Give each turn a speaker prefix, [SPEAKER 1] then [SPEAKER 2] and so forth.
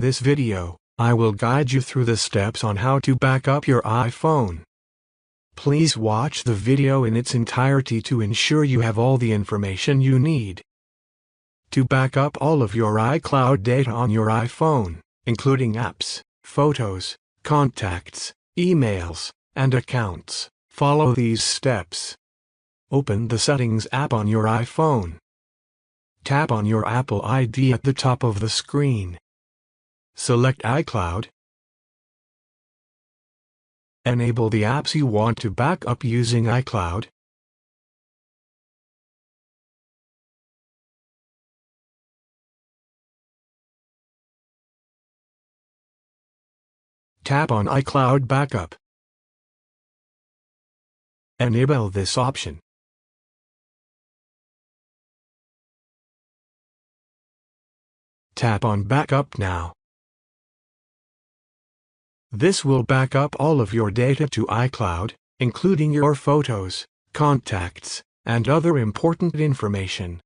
[SPEAKER 1] this video, I will guide you through the steps on how to back up your iPhone. Please watch the video in its entirety to ensure you have all the information you need. To back up all of your iCloud data on your iPhone, including apps, photos, contacts, emails, and accounts, follow these steps. Open the Settings app on your iPhone. Tap on your Apple ID at the top of the screen. Select iCloud. Enable the apps you want to back up using iCloud. Tap on iCloud Backup. Enable this option. Tap on Backup now. This will back up all of your data to iCloud, including your photos, contacts, and other important information.